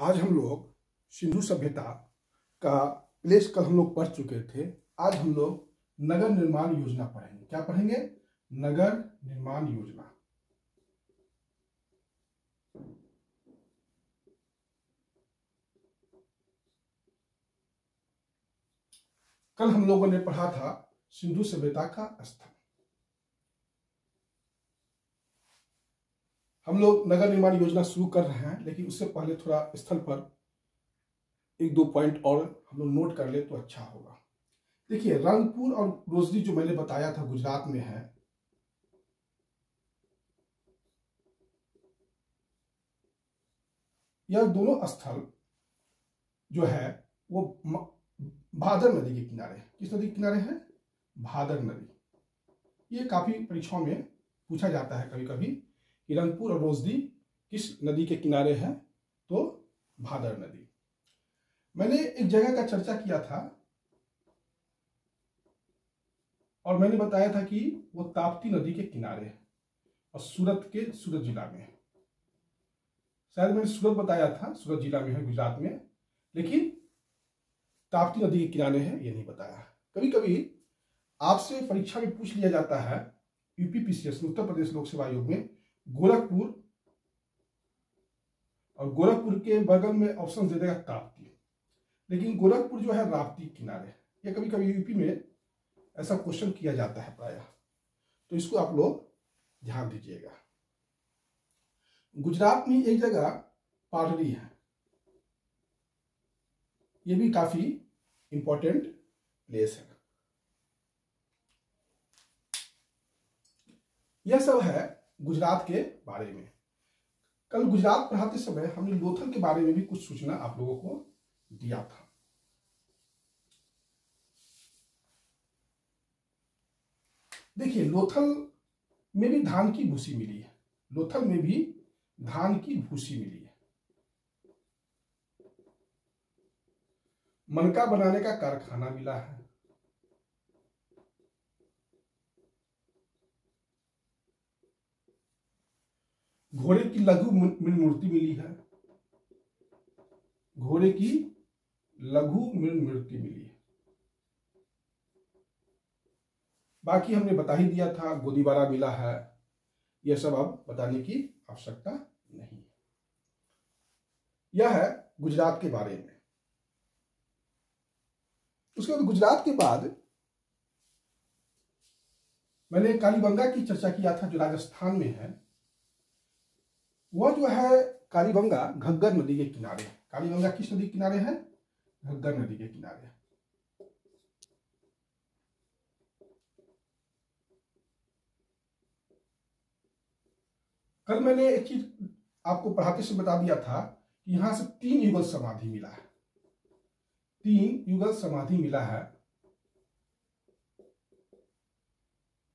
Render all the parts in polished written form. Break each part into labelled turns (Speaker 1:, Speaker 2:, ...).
Speaker 1: आज हम लोग सिंधु सभ्यता का प्लेस कल हम लोग पढ़ चुके थे। आज हम लोग नगर निर्माण योजना पढ़ेंगे। क्या पढ़ेंगे? नगर निर्माण योजना। कल हम लोगों ने पढ़ा था सिंधु सभ्यता का स्थल। हम लोग नगर निर्माण योजना शुरू कर रहे हैं, लेकिन उससे पहले थोड़ा स्थल पर एक दो पॉइंट और हम लोग नोट कर ले तो अच्छा होगा। देखिए, रंगपुर और रोजरी जो मैंने बताया था गुजरात में है। यह दोनों स्थल जो है वो भादर नदी के किनारे है। किस नदी के किनारे है? भादर नदी। ये काफी परीक्षाओं में पूछा जाता है कभी कभी कि रंगपुर और रोजरी किस नदी के किनारे है, तो भादर नदी। मैंने एक जगह का चर्चा किया था और मैंने बताया था कि वो ताप्ती नदी के किनारे है और सूरत जिला में है। शायद मैंने सूरत बताया था, सूरत जिला में है गुजरात में, लेकिन ताप्ती नदी के किनारे है ये नहीं बताया। कभी कभी आपसे परीक्षा में पूछ लिया जाता है, यूपीपीसीएस उत्तर प्रदेश लोक सेवा आयोग में, गोरखपुर और गोरखपुर के बगल में ऑप्शन दे देगा ताप्ती, लेकिन गोरखपुर जो है राप्ती किनारे। या कभी कभी यूपी में ऐसा क्वेश्चन किया जाता है प्रायः, तो इसको आप लोग ध्यान दीजिएगा। गुजरात में एक जगह पाटड़ी है, ये भी काफी इंपॉर्टेंट प्लेस है। यह सब है गुजरात के बारे में। कल गुजरात पढ़ाते समय हमने लोथल के बारे में भी कुछ सूचना आप लोगों को दिया था। देखिए, लोथल में भी धान की भूसी मिली है। लोथल में भी धान की भूसी मिली है। मनका बनाने का कारखाना मिला है। घोड़े की लघु मूर्ति मिली है। घोड़े की लघु मूर्ति मिली है। बाकी हमने बता ही दिया था, गोदीबारा मिला है। यह सब अब बताने की आवश्यकता नहीं। यह है गुजरात के बारे में। उसके बाद गुजरात के बाद मैंने कालीबंगा की चर्चा किया था, जो राजस्थान में है। वह जो है कालीबंगा घग्गर नदी के किनारे है। कालीबंगा किस नदी के किनारे है? घग्गर नदी के किनारे है। कल मैंने एक चीज आपको पढ़ाते से बता दिया था कि यहां से 3 युगल समाधि मिला है। 3 युगल समाधि मिला है।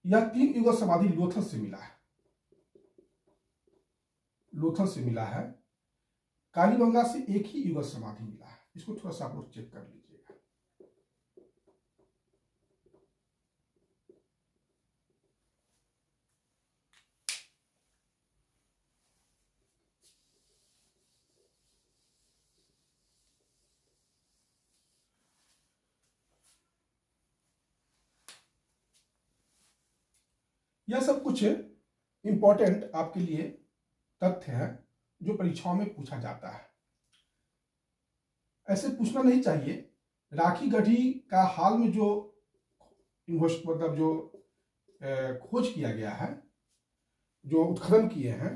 Speaker 1: यह 3 युगल समाधि लोथल से मिला है। लोथल से मिला है। कालीबंगा से एक ही युगल समाधि मिला है। इसको थोड़ा सा आप लोग चेक कर लीजिएगा। यह सब कुछ इंपॉर्टेंट आपके लिए तथ्य है जो परीक्षाओं में पूछा जाता है। ऐसे पूछना नहीं चाहिए। राखी गढ़ी का हाल में जो मतलब जो खोज किया गया है, जो उत्खनन किए हैं,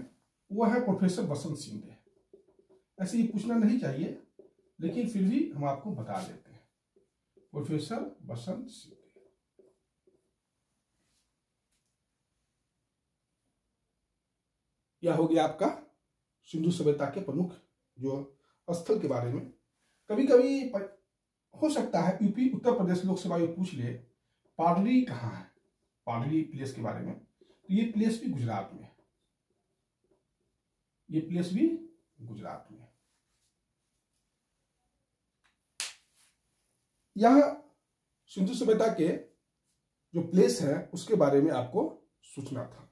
Speaker 1: वो है प्रोफेसर बसंत सिंह। ऐसे ही पूछना नहीं चाहिए, लेकिन फिर भी हम आपको बता देते हैं, प्रोफेसर बसंत सिंह। यह हो गया आपका सिंधु सभ्यता के प्रमुख जो स्थल के बारे में। कभी कभी हो सकता है यूपी उत्तर प्रदेश लोक सेवा आयोग पूछ ले, पाटड़ी कहाँ है, पाटड़ी प्लेस के बारे में। तो ये प्लेस भी गुजरात में है। ये प्लेस भी गुजरात में है। यह सिंधु सभ्यता के जो प्लेस है उसके बारे में आपको सूचना था।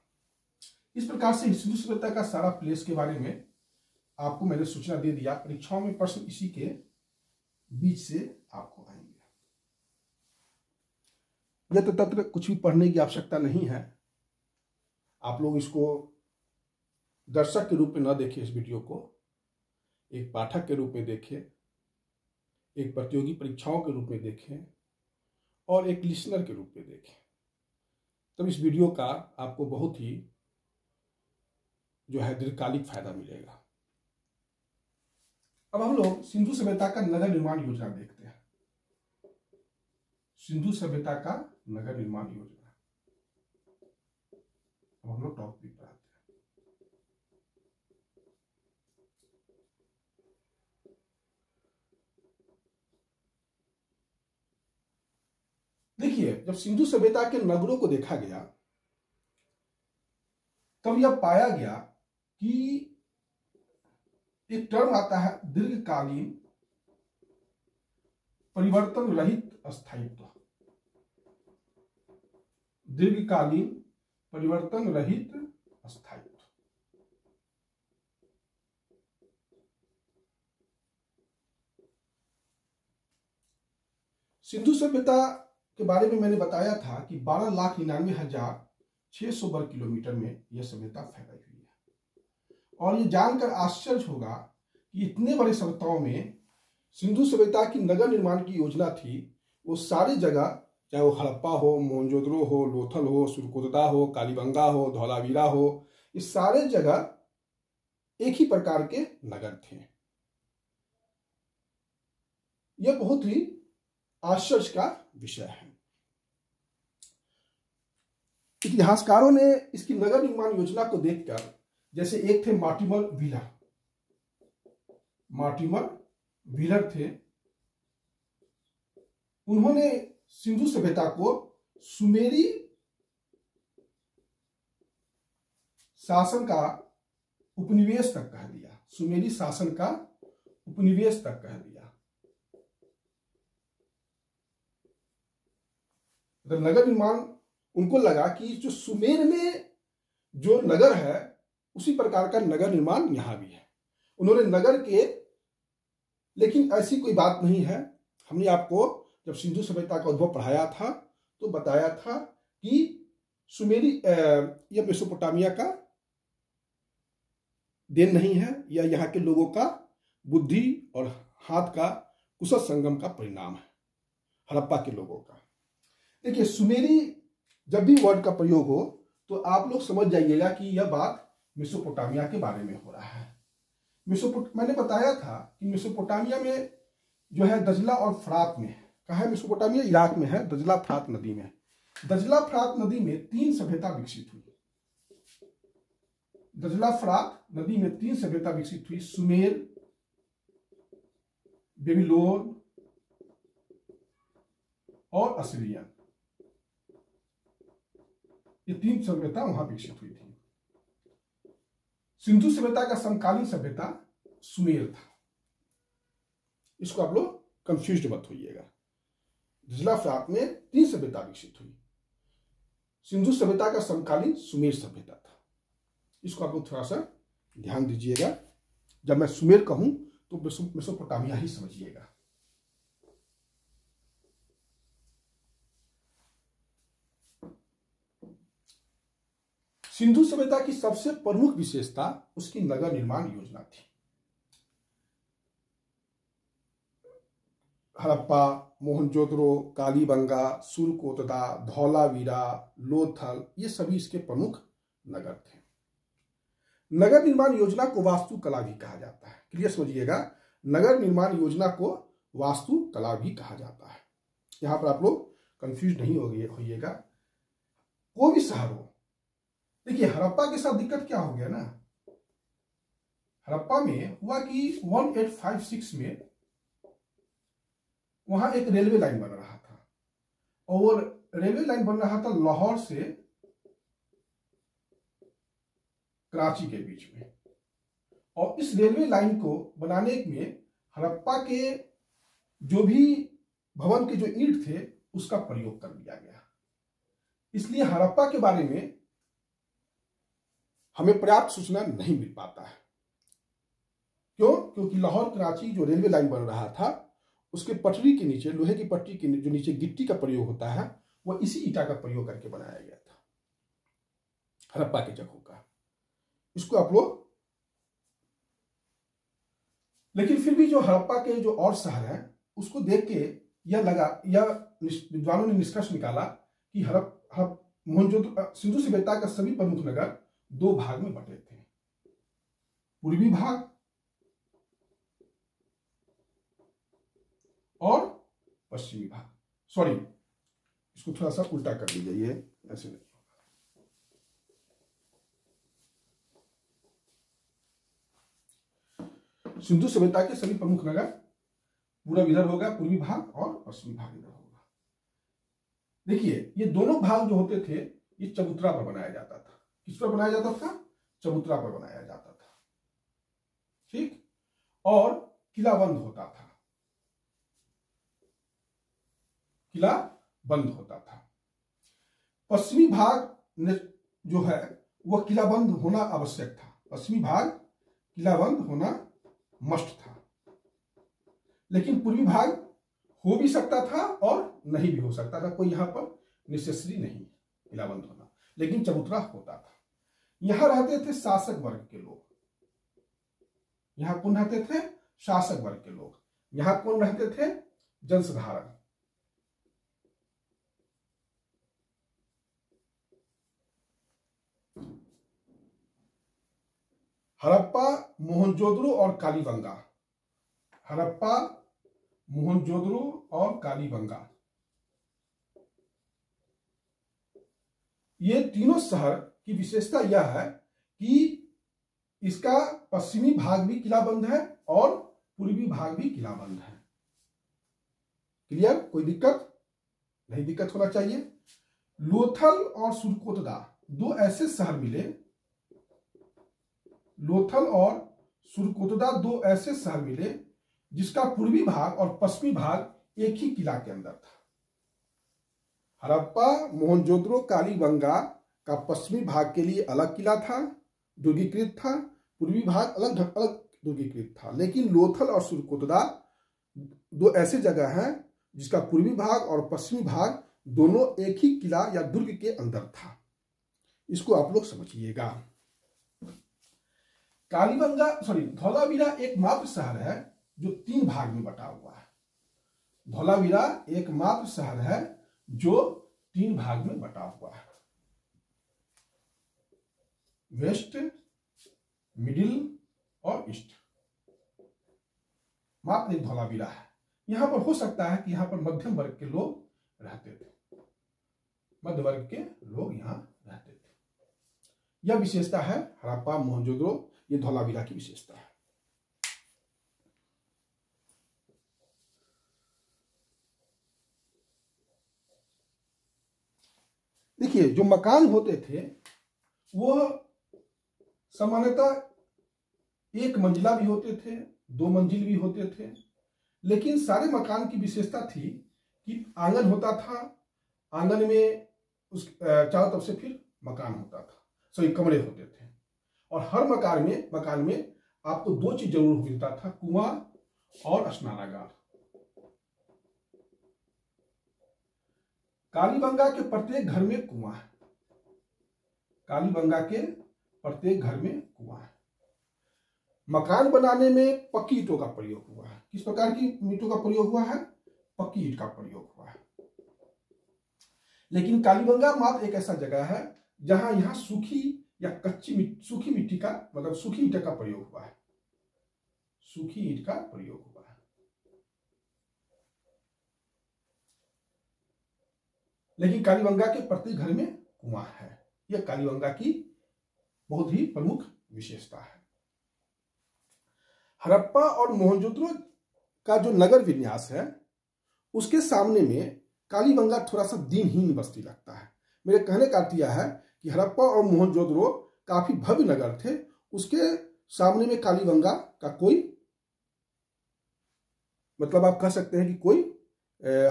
Speaker 1: इस प्रकार से सिंधु सभ्यता का सारा प्लेस के बारे में आपको मैंने सूचना दे दिया, परीक्षाओं में प्रश्न इसी के बीच से आपको आएंगे। यह तो तत्र कुछ भी पढ़ने की आवश्यकता नहीं है। आप लोग इसको दर्शक के रूप में न देखें, इस वीडियो को एक पाठक के रूप में देखें, एक प्रतियोगी परीक्षाओं के रूप में देखें और एक लिसनर के रूप में देखें। तब इस वीडियो का आपको बहुत ही जो है दीर्घकालिक फायदा मिलेगा। अब हम लोग सिंधु सभ्यता का नगर निर्माण योजना देखते हैं। सिंधु सभ्यता का नगर निर्माण योजना। अब हम लोग टॉपिक पर आते हैं। देखिए, जब सिंधु सभ्यता के नगरों को देखा गया तब यह पाया गया कि एक टर्म आता है दीर्घकालीन परिवर्तन रहित स्थायित्व। दीर्घकालीन परिवर्तन रहित स्थायित्व। सिंधु सभ्यता के बारे में मैंने बताया था कि 12,99,600 वर्ग किलोमीटर में यह सभ्यता फैलाई हुई है। और ये जानकर आश्चर्य होगा कि इतने बड़े सभ्यताओं में सिंधु सभ्यता की नगर निर्माण की योजना थी, वो सारी जगह, चाहे वो हड़प्पा हो, मोहनजोदड़ो हो, लोथल हो, सुरकोतदा हो, कालीबंगा हो, धौलावीरा हो, इस सारे जगह एक ही प्रकार के नगर थे। यह बहुत ही आश्चर्य का विषय है। इतिहासकारों ने इसकी नगर निर्माण योजना को देखकर, जैसे एक थे मार्टिमर व्हीलर। मार्टिमर व्हीलर थे, उन्होंने सिंधु सभ्यता को सुमेरी शासन का उपनिवेश तक कह दिया। सुमेरी शासन का उपनिवेश तक कह दिया। नगर निर्माण उनको लगा कि जो सुमेर में जो नगर है उसी प्रकार का नगर निर्माण यहां भी है। उन्होंने नगर के, लेकिन ऐसी कोई बात नहीं है। हमने आपको जब सिंधु सभ्यता का उद्भव पढ़ाया था तो बताया था कि सुमेरी यह मेसोपोटामिया का देन नहीं है, यह यहाँ के लोगों का बुद्धि और हाथ का कुशल संगम का परिणाम है, हड़प्पा के लोगों का। देखिए, सुमेरी जब भी वर्ड का प्रयोग हो तो आप लोग समझ जाइएगा कि यह बात मेसोपोटामिया के बारे में हो रहा है। मैंने बताया था कि मेसोपोटामिया में जो है दजला और फरात में, कहाँ है मेसोपोटामिया? इराक में है, दजला फरात नदी में। दजला फरात नदी में 3 सभ्यता विकसित हुई। दजला फरात नदी में 3 सभ्यता विकसित हुई। सुमेर, बेबीलोन और असीरियन, ये 3 सभ्यता वहां विकसित हुई थी। सिंधु सभ्यता का समकालीन सभ्यता सुमेर था। इसको आप लोग कंफ्यूज मत होइएगा। दजला फरात में 3 सभ्यता विकसित हुई। सिंधु सभ्यता का समकालीन सुमेर सभ्यता था। इसको आप लोग थोड़ा सा ध्यान दीजिएगा। जब मैं सुमेर कहूं तो मेसोपोटामिया ही समझिएगा। सिंधु सभ्यता की सबसे प्रमुख विशेषता उसकी नगर निर्माण योजना थी। हड़प्पा, मोहनजोदड़ो, कालीबंगा, सुरकोतदा, धौलावीरा, लोथल, ये सभी इसके प्रमुख नगर थे। नगर निर्माण योजना को वास्तुकला भी कहा जाता है। क्लियर समझिएगा, नगर निर्माण योजना को वास्तुकला भी कहा जाता है। यहां पर आप लोग कंफ्यूज नहीं होइएगा। कोई भी शहर हो, देखिए हड़प्पा के साथ दिक्कत क्या हो गया ना, हड़प्पा में हुआ कि 1856 में वहां एक रेलवे लाइन बन रहा था, और रेलवे लाइन बन रहा था लाहौर से कराची के बीच में। और इस रेलवे लाइन को बनाने में हड़प्पा के जो भी भवन के जो ईंट थे उसका प्रयोग कर लिया गया। इसलिए हड़प्पा के बारे में हमें पर्याप्त सूचना नहीं मिल पाता है। क्यों? क्योंकि लाहौर कराची जो रेलवे लाइन बन रहा था उसके पटरी के नीचे, लोहे की पटरी के जो नीचे गिट्टी का प्रयोग होता है वो इसी ईटा का प्रयोग करके बनाया गया था हड़प्पा की जगहों का। इसको आप लोग, लेकिन फिर भी जो हड़प्पा के जो और शहर हैं उसको देख के यह विद्वानों ने निष्कर्ष निकाला कि मोहनजोदड़ो सिंधु सभ्यता का सभी प्रमुख नगर दो भाग में बटे थे, पूर्वी भाग और पश्चिमी भाग। सॉरी, इसको थोड़ा सा उल्टा कर लीजिए, ये ऐसे नहीं। सिंधु सभ्यता के सभी प्रमुख नगर पूर्व इधर होगा, पूर्वी भाग, और पश्चिमी भाग इधर होगा। देखिए ये दोनों भाग जो होते थे ये चबूतरा पर बनाया जाता था। किस पर बनाया जाता था? चबूतरा पर बनाया जाता था, ठीक। और किला बंद होता था, किला बंद होता था। पश्चिमी भाग जो है वह किला बंद होना आवश्यक था। पश्चिमी भाग किला बंद होना मस्ट था, लेकिन पूर्वी भाग हो भी सकता था और नहीं भी हो सकता था, कोई यहां पर नेसेसरी नहीं किला बंद होना, लेकिन चबूतरा होता था। यहां रहते थे शासक वर्ग के लोग। यहां कौन रहते थे? शासक वर्ग के लोग। यहां कौन रहते थे? जनसाधारण। हड़प्पा, मोहनजोदड़ो और कालीबंगा। हड़प्पा, मोहनजोदड़ो और कालीबंगा, ये तीनों शहर की विशेषता यह है कि इसका पश्चिमी भाग भी किलाबंद है और पूर्वी भाग भी किलाबंद है। क्लियर? कोई दिक्कत नहीं, दिक्कत होना चाहिए। लोथल और सुरकोतदा दो ऐसे शहर मिले, लोथल और सुरकोतदा दो ऐसे शहर मिले जिसका पूर्वी भाग और पश्चिमी भाग एक ही किला के अंदर था। हड़प्पा, मोहनजोदड़ो, कालीबंगा का पश्चिमी भाग के लिए अलग किला था, दुर्गीकृत था, पूर्वी भाग अलग अलग दुर्गीकृत था। लेकिन लोथल और सुरकोतदा दो ऐसे जगह हैं जिसका पूर्वी भाग और पश्चिमी भाग दोनों एक ही किला या दुर्ग के अंदर था। इसको आप लोग समझिएगा। धौलावीरा एकमात्र शहर है जो 3 भाग में बटा हुआ है। धौलावीरा एकमात्र शहर है जो 3 भाग में बटा हुआ है, वेस्ट, मिडिल और ईस्ट। मात्र एक धौलावीरा है। यहां पर हो सकता है कि यहां पर मध्यम वर्ग के लोग रहते थे, मध्य वर्ग के लोग यहां रहते थे। यह विशेषता है हड़प्पा, मोहनजोदड़ो, ये धौलावीरा की विशेषता है। देखिए जो मकान होते थे वो सामान्यतः 1 मंजिला भी होते थे, 2 मंजिल भी होते थे, लेकिन सारे मकान की विशेषता थी कि आंगन होता था, आंगन में उस चारों तरफ से फिर मकान होता था, सॉरी कमरे होते थे। और हर मकान में आपको 2 चीज जरूर मिलता था, कुआं और स्नानागार। कालीबंगा के प्रत्येक घर में कुआं है। कालीबंगा के प्रत्येक घर में कुआं है। मकान बनाने में पक्की ईंटों का प्रयोग हुआ है। किस प्रकार की ईंटों का प्रयोग हुआ है? पक्की ईंट का प्रयोग हुआ है। लेकिन कालीबंगा मात्र एक ऐसा जगह है जहां यहां सूखी या सूखी मिट्टी का मतलब सूखी ईंट का प्रयोग हुआ है। सूखी ईंट का प्रयोग हुआ है। लेकिन कालीबंगा के प्रत्येक घर में कुआं है। यह कालीबंगा की बहुत ही प्रमुख विशेषता है। हड़प्पा और मोहनजोदड़ो का जो नगर विन्यास है उसके सामने में कालीबंगा थोड़ा सा दीनहीन बस्ती लगता है। मेरे कहने का अर्थ यह है कि हड़प्पा और मोहनजोदड़ो काफी भव्य नगर थे, उसके सामने में कालीबंगा का कोई मतलब आप कह सकते हैं कि कोई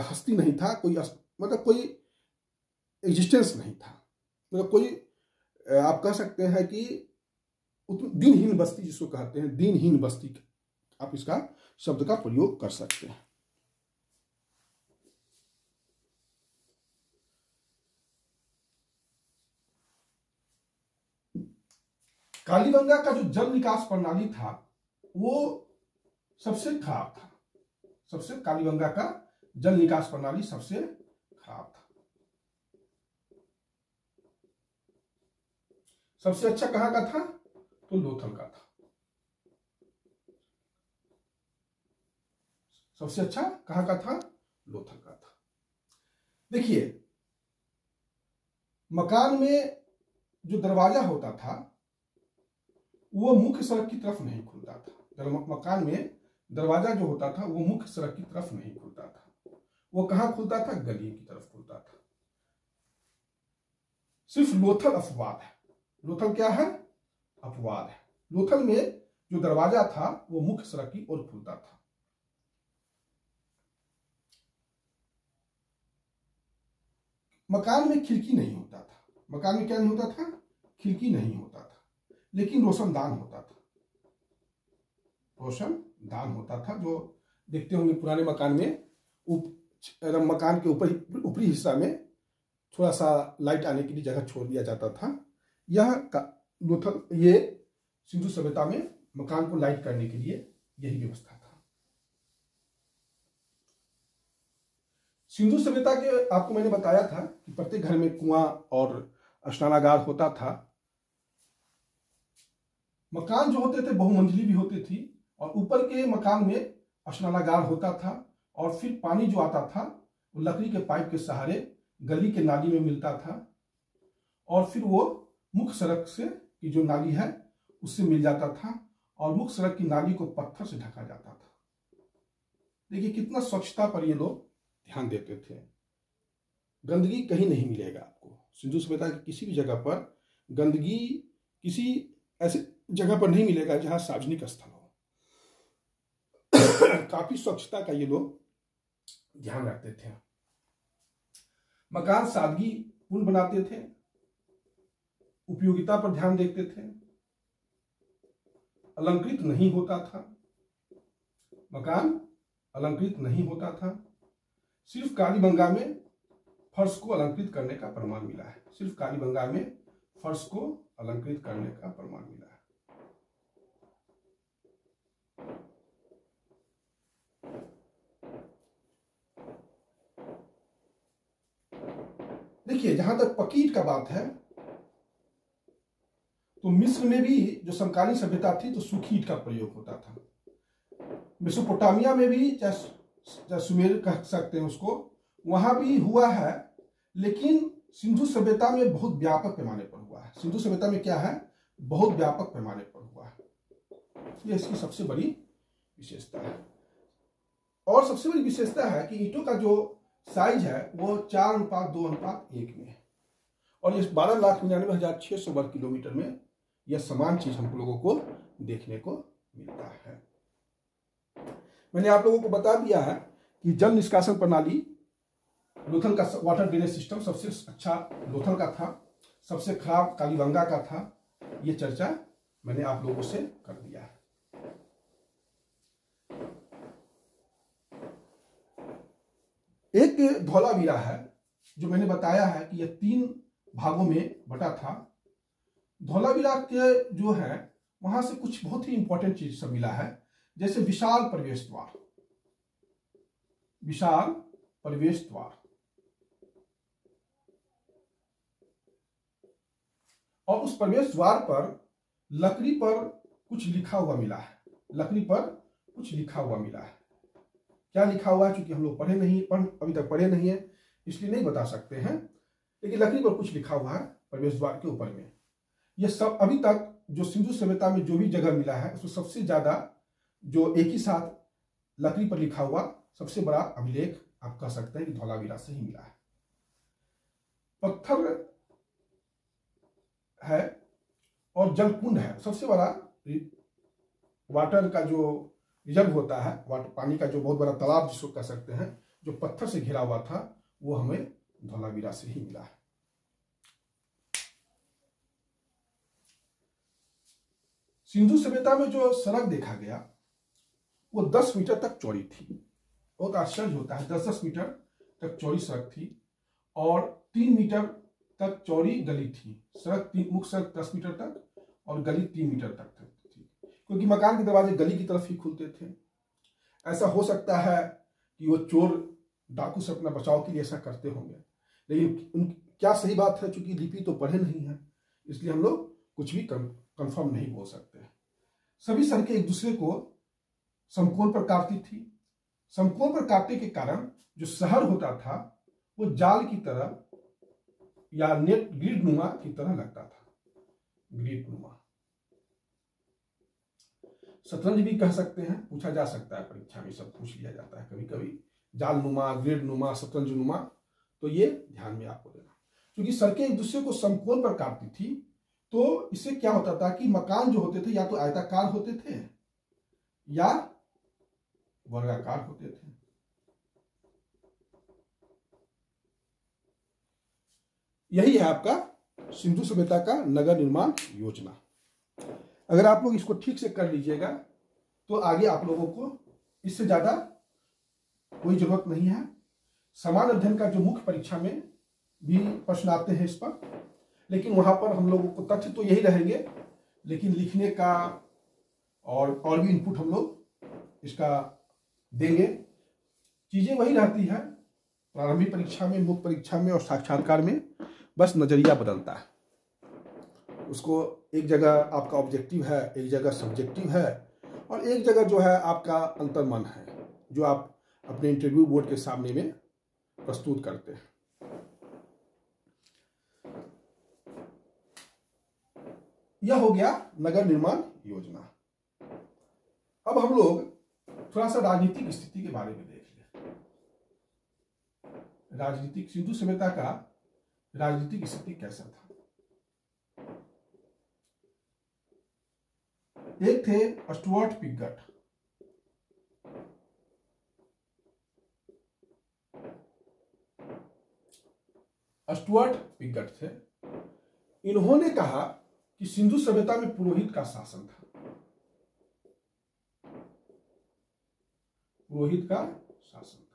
Speaker 1: हस्ती नहीं था, कोई मतलब कोई एग्जिस्टेंस नहीं था, मतलब कोई आप कह सकते हैं कि दीनहीन बस्ती जिसको कहते हैं, दीनहीन बस्ती आप इसका शब्द का प्रयोग कर सकते हैं। कालीबंगा का जो जल निकास प्रणाली था वो सबसे खराब था। कालीबंगा का जल निकास प्रणाली सबसे खराब था। सबसे अच्छा कहाँ का था? तो लोथल का था। सबसे अच्छा कहाँ का था? लोथल का था। देखिए, मकान में जो दरवाजा होता था वो मुख्य सड़क की तरफ नहीं खुलता था। मकान में दरवाजा जो होता था वो मुख्य सड़क की तरफ नहीं खुलता था। वो कहां खुलता था? गली की तरफ खुलता था। सिर्फ लोथल अपवाद है। लोथल क्या है? अपवाद है। लोथल में जो दरवाजा था वो मुख्य सड़क की ओर खुलता था। मकान में खिड़की नहीं होता था। मकान में क्या नहीं होता था? खिड़की नहीं होता था, लेकिन रोशनदान होता था। रोशनदान होता था, जो देखते होंगे पुराने मकान में मकान के ऊपरी हिस्सा में थोड़ा सा लाइट आने के लिए जगह छोड़ दिया जाता था। ये सिंधु सभ्यता में मकान को लाइट करने के लिए यही व्यवस्था था। सिंधु सभ्यता के आपको मैंने बताया था कि प्रत्येक घर में कुआं और स्नानागार होता था। मकान जो होते थे बहुमंजिली भी होती थी, और ऊपर के मकान में स्नानागार होता था, और फिर पानी जो आता था वो लकड़ी के पाइप के सहारे गली के नाली में मिलता था, और फिर वो मुख्य सड़क से की जो नाली है उससे मिल जाता था, और मुख्य सड़क की नाली को पत्थर से ढका जाता था। देखिए कितना स्वच्छता पर ये लोग ध्यान देते थे। गंदगी कहीं नहीं मिलेगा आपको। सिंधु सभ्यता की किसी भी जगह पर गंदगी किसी ऐसे जगह पर नहीं मिलेगा जहां सार्वजनिक स्थल हो। काफी स्वच्छता का ये लोग ध्यान रखते थे। मकान सादगी पूर्ण बनाते थे, उपयोगिता पर ध्यान देते थे, अलंकृत नहीं होता था। मकान अलंकृत नहीं होता था। सिर्फ कालीबंगा में फर्श को अलंकृत करने का प्रमाण मिला है। सिर्फ कालीबंगा में फर्श को अलंकृत करने का प्रमाण मिला है। देखिए, जहां तक पक्की ईंट का बात है तो मिस्र में भी जो समकालीन सभ्यता थी तो सूखी ईंट का प्रयोग होता था। मेसोपोटामिया में भी, चाहे सुमेर कह सकते हैं उसको, वहां भी हुआ है, लेकिन सिंधु सभ्यता में बहुत व्यापक पैमाने पर हुआ है। सिंधु सभ्यता में क्या है? बहुत व्यापक पैमाने पर हुआ है। ये इसकी सबसे बड़ी विशेषता है। और सबसे बड़ी विशेषता है कि ईंटों का जो साइज है वो 4:2:1 में है, और ये 12,99,600 वर्ग किलोमीटर में यह समान चीज हम लोगों को देखने को मिलता है। मैंने आप लोगों को बता दिया है कि जल निष्कासन प्रणाली लोथल का वाटर ड्रेनेज सिस्टम सबसे अच्छा लोथल का था, सबसे खराब कालीबंगा का था। ये चर्चा मैंने आप लोगों से कर दिया है। एक धौलावीरा है जो मैंने बताया है कि यह 3 भागों में बटा था। धौलावीरा के जो है वहां से कुछ बहुत ही इंपॉर्टेंट चीज सब मिला है, जैसे विशाल प्रवेश द्वार। विशाल प्रवेश द्वार, और उस प्रवेश द्वार पर लकड़ी पर कुछ लिखा हुआ मिला है। लकड़ी पर कुछ लिखा हुआ मिला है। क्या लिखा हुआ है? क्योंकि हम लोग अभी तक पढ़े नहीं है, इसलिए नहीं बता सकते हैं, लेकिन लकड़ी पर कुछ लिखा हुआ है प्रवेश द्वार के ऊपर में। यह सब अभी तक जो सिंधु सभ्यता में जो भी जगह मिला है उसमें सबसे ज्यादा जो एक ही साथ लकड़ी पर लिखा हुआ सबसे बड़ा अभिलेख आप कह सकते हैं कि धौलावीरा से ही मिला है। पत्थर है और जल कुंड है। सबसे बड़ा वाटर का जो रिजर्व होता है, वाटर पानी का जो बहुत बड़ा तालाब जिसको कह सकते हैं, जो पत्थर से घिरा हुआ था, वो हमें धौलावीरा से ही मिला है। सिंधु सभ्यता में जो सड़क देखा गया वो 10 मीटर तक चौड़ी थी। बहुत आश्चर्य होता है, 10-10 मीटर तक चौड़ी सड़क थी और 3 मीटर तक चौड़ी गली थी। सड़क मुख्य सड़क 10 मीटर तक और गली 3 मीटर तक थी, क्योंकि मकान के दरवाजे गली की तरफ ही खुलते थे। ऐसा हो सकता है कि वो चोर डाकू से अपना बचाव के लिए ऐसा करते होंगे, लेकिन क्या सही बात है, चूंकि लिपि तो पढ़े नहीं है, इसलिए हम लोग कुछ भी कंफर्म नहीं बोल सकते। सभी सड़कें एक दूसरे को समकोण पर काटती थी। समकोण पर काटने के कारण जो शहर होता था वो जाल की तरह या नेट ग्रिड नुमा की तरह लगता था। ग्रिड नुमा, शतरंज भी कह सकते हैं, पूछा जा सकता है परीक्षा में, सब पूछ लिया जाता है कभी कभी, जाल नुमा, ग्रिड नुमा, शतरंज नुमा, तो ये ध्यान में आपको देना। क्योंकि सड़कें एक दूसरे को समकोण पर काटती थी, तो इससे क्या होता था कि मकान जो होते थे या तो आयताकार होते थे या वर्गाकार होते थे। यही है आपका सिंधु सभ्यता का नगर निर्माण योजना। अगर आप लोग इसको ठीक से कर लीजिएगा तो आगे आप लोगों को इससे ज्यादा कोई जरूरत नहीं है। समान अध्ययन का जो मुख्य परीक्षा में भी प्रश्न आते हैं इस पर, लेकिन वहां पर हम लोगों को तथ्य तो यही रहेंगे, लेकिन लिखने का और भी इनपुट हम लोग इसका देंगे। चीजें वही रहती है प्रारंभिक परीक्षा में, मुख्य परीक्षा में और साक्षात्कार में, बस नजरिया बदलता है। उसको एक जगह आपका ऑब्जेक्टिव है, एक जगह सब्जेक्टिव है, और एक जगह जो है आपका अंतर्मन है, जो आप अपने इंटरव्यू बोर्ड के सामने में प्रस्तुत करते हैं। यह हो गया नगर निर्माण योजना। अब हम लोग थोड़ा सा राजनीतिक स्थिति के बारे में देख लें। राजनीतिक, सिंधु सभ्यता का राजनीतिक स्थिति कैसा था। एक थे स्टुअर्ट पिगट, स्टुअर्ट पिगट थे। इन्होंने कहा कि सिंधु सभ्यता में पुरोहित का शासन था। पुरोहित का शासन था।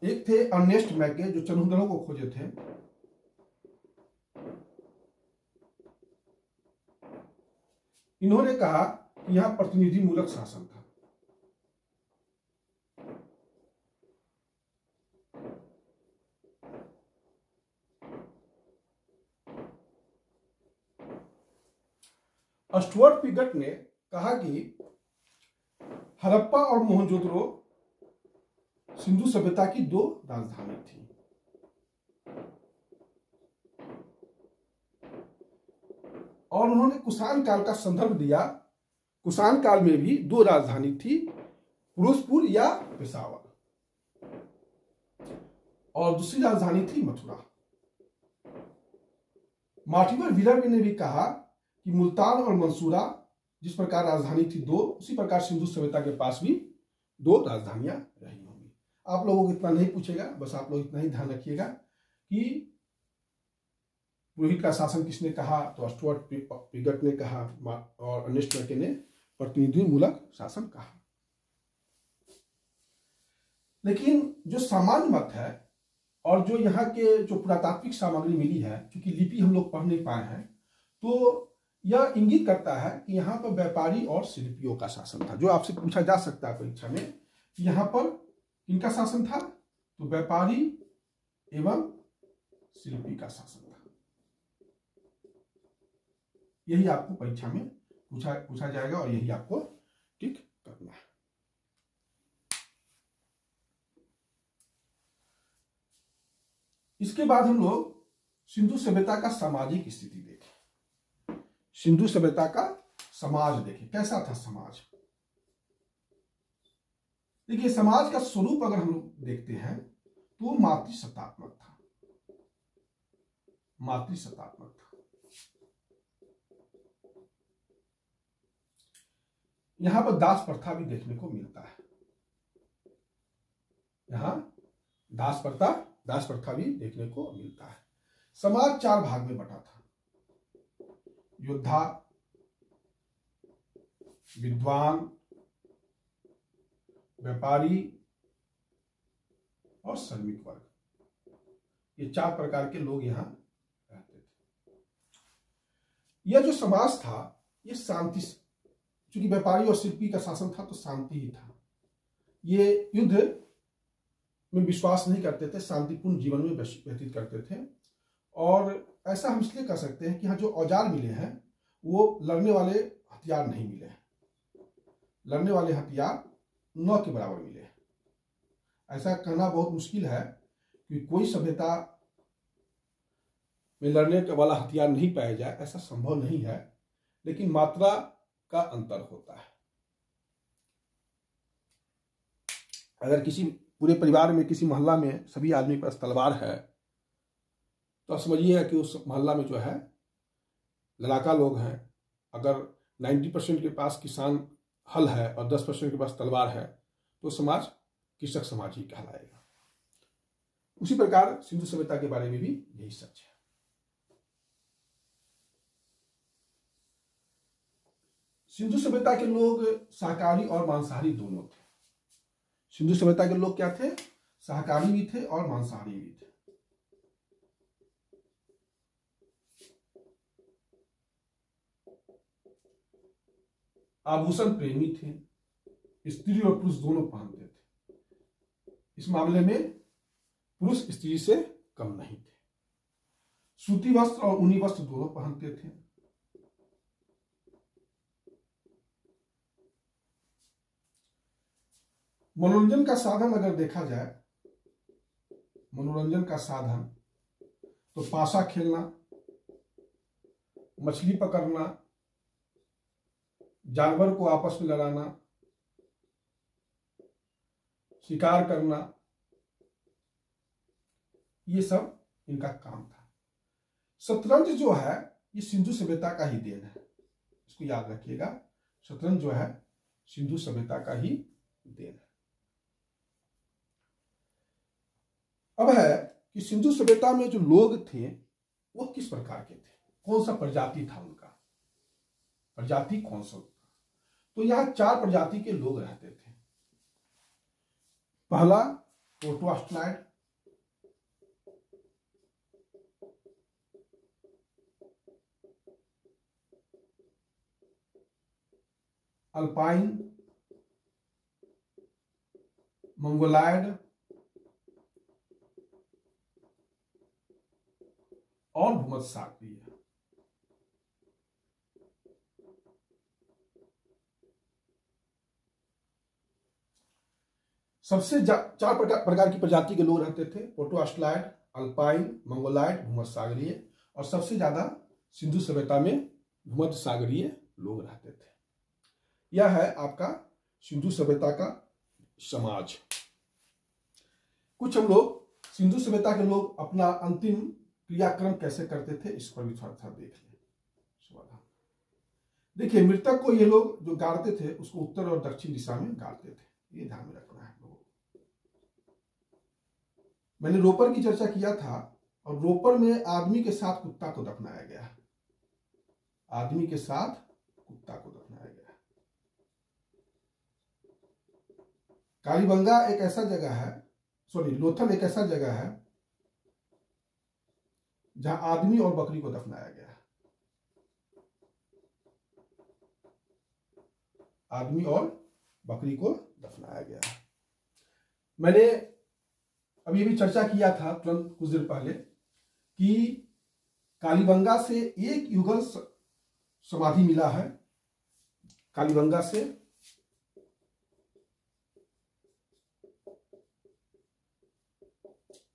Speaker 1: एक थे अर्नेस्ट मैके, जो चंद्रों को खोजे थे। इन्होंने कहा कि यहां प्रतिनिधि मूलक शासन था। स्टुअर्ट पिगट ने कहा कि हड़प्पा और मोहनजोदड़ो सिंधु सभ्यता की 2 राजधानी थी। और उन्होंने कुषाण काल का संदर्भ दिया। कुषाण काल में भी 2 राजधानी थी, फिरोजपुर या पेशावर, और दूसरी राजधानी थी मथुरा। मार्टिवर विलर ने भी कहा कि मुल्तान और मंसूरा जिस प्रकार राजधानी थी 2, उसी प्रकार सिंधु सभ्यता के पास भी 2 राजधानियां रही होंगी। आप लोगों को इतना नहीं पूछेगा, बस आप लोग इतना ही ध्यान रखिएगा कि पुरोहित का शासन किसने कहा, तो स्टुअर्ट पिगट ने कहा, और अर्नेस्ट मैके ने प्रतिनिधि मूलक शासन कहा। लेकिन जो सामान्य मत है और जो यहाँ के जो पुरातात्विक सामग्री मिली है, क्योंकि लिपि हम लोग पढ़ नहीं पाए हैं, तो यह इंगित करता है कि यहाँ पर व्यापारी और शिल्पियों का शासन था। जो आपसे पूछा जा सकता है परीक्षा में कि यहाँ पर किनका शासन था, तो व्यापारी एवं शिल्पी का शासन था। यही आपको परीक्षा में पूछा जाएगा और यही आपको टिक करना है। इसके बाद हम लोग सिंधु सभ्यता का सामाजिक स्थिति देखें। सिंधु सभ्यता का समाज देखें, कैसा था समाज। देखिए, समाज का स्वरूप अगर हम लोग देखते हैं तो वो मातृसत्तात्मक था। मातृसत्तात्मक था। यहां पर दास प्रथा भी देखने को मिलता है। यहां दास प्रथा भी देखने को मिलता है। समाज 4 भाग में बटा था। योद्धा, विद्वान, व्यापारी और श्रमिक वर्ग, ये 4 प्रकार के लोग यहां रहते थे। यह जो समाज था ये शांति, चूंकि व्यापारी और शिल्पी का शासन था तो शांति ही था। ये युद्ध में विश्वास नहीं करते थे, शांतिपूर्ण जीवन में व्यतीत करते थे। और ऐसा हम इसलिए कह सकते हैं कि यहाँ जो औजार मिले हैं वो लड़ने वाले हथियार नहीं मिले हैं, लड़ने वाले हथियार न के बराबर मिले। ऐसा कहना बहुत मुश्किल है कि कोई सभ्यता में लड़ने वाला हथियार नहीं पाया जाए, ऐसा संभव नहीं है, लेकिन मात्रा का अंतर होता है। अगर किसी पूरे परिवार में, किसी मोहल्ला में सभी आदमी के पास तलवार है तो आप समझिएगा कि उस मोहल्ला में जो है लड़ाका लोग हैं। अगर 90% के पास किसान हल है और 10% के पास तलवार है तो समाज कृषक समाज ही कहलाएगा। उसी प्रकार सिंधु सभ्यता के बारे में भी यही सच है। सिंधु सभ्यता के लोग शाकाहारी और मांसाहारी दोनों थे। सिंधु सभ्यता के लोग क्या थे? शाकाहारी भी थे और मांसाहारी भी थे। आभूषण प्रेमी थे, स्त्री और पुरुष दोनों पहनते थे। इस मामले में पुरुष स्त्री से कम नहीं थे। सूती वस्त्र और ऊनी वस्त्र दोनों पहनते थे। मनोरंजन का साधन अगर देखा जाए, मनोरंजन का साधन तो पासा खेलना, मछली पकड़ना, जानवर को आपस में लड़ाना, शिकार करना, ये सब इनका काम था। शतरंज जो है ये सिंधु सभ्यता का ही देन है, इसको याद रखिएगा। शतरंज जो है सिंधु सभ्यता का ही देन है। अब है कि सिंधु सभ्यता में जो लोग थे वो किस प्रकार के थे, कौन सा प्रजाति था उनका, प्रजाति कौन सा था? तो यहां 4 प्रजाति के लोग रहते थे। पहला प्रोटोस्टलाइड, अल्पाइन, मंगोलायड और भूमध्यसागरीय। सबसे 4 प्रकार की प्रजाति के लोग रहते थे, प्रोटोस्टलाइड, अल्पाइन, मंगोलायड, भूमध्यसागरीय, और सबसे ज्यादा सिंधु सभ्यता में भूमध्यसागरीय लोग रहते थे। यह है आपका सिंधु सभ्यता का समाज। कुछ हम लोग सिंधु सभ्यता के लोग अपना अंतिम क्रियाक्रम कैसे करते थे इस पर भी थोड़ा सा देख लें। देखिए, मृतक को ये लोग जो गाड़ते थे उसको उत्तर और दक्षिण दिशा में गाड़ते थे, ये ध्यान में रखना है लोगों को। मैंने रोपर की चर्चा किया था, और रोपर में आदमी के साथ कुत्ता को दफनाया गया है, आदमी के साथ कुत्ता को दफनाया गया है। कालीबंगा एक ऐसा जगह है, लोथल एक ऐसा जगह है जहां आदमी और बकरी को दफनाया गया है, आदमी और बकरी को दफनाया गया है। मैंने अभी भी चर्चा किया था तुरंत कुछ देर पहले कि कालीबंगा से एक युगल समाधि मिला है, कालीबंगा से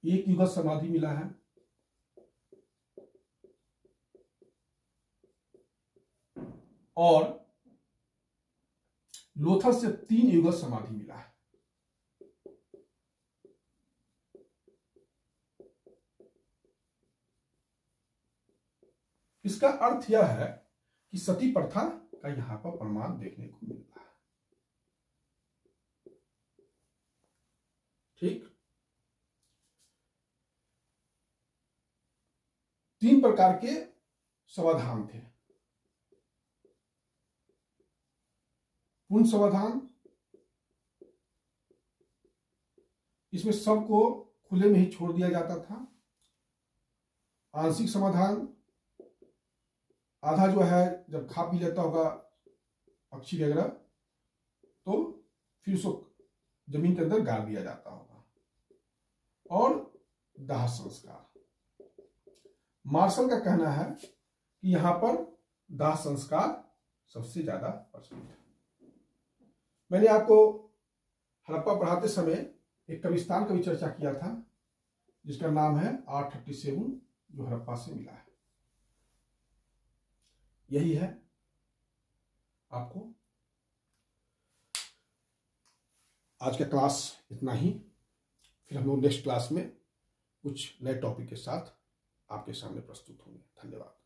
Speaker 1: एक युगल समाधि मिला है, और लोथल से 3 युगल समाधि मिला है। इसका अर्थ यह है कि सती प्रथा का यहां पर प्रमाण देखने को मिल रहा है। ठीक, 3 प्रकार के समाधान थे। पूर्ण समाधान, इसमें सबको खुले में ही छोड़ दिया जाता था। आंशिक समाधान, आधा जो है जब खा पी लेता होगा पक्षी वगैरह तो फिर उसको जमीन के अंदर गाड़ दिया जाता होगा। और दाह संस्कार, मार्शल का कहना है कि यहां पर दाह संस्कार सबसे ज्यादा प्रचलित है। मैंने आपको हड़प्पा पढ़ाते समय एक कब्रिस्तान का भी चर्चा किया था जिसका नाम है R37 जो हड़प्पा से मिला है। यही है आपको आज का क्लास, इतना ही। फिर हम लोग नेक्स्ट क्लास में कुछ नए टॉपिक के साथ आपके सामने प्रस्तुत होंगे। धन्यवाद।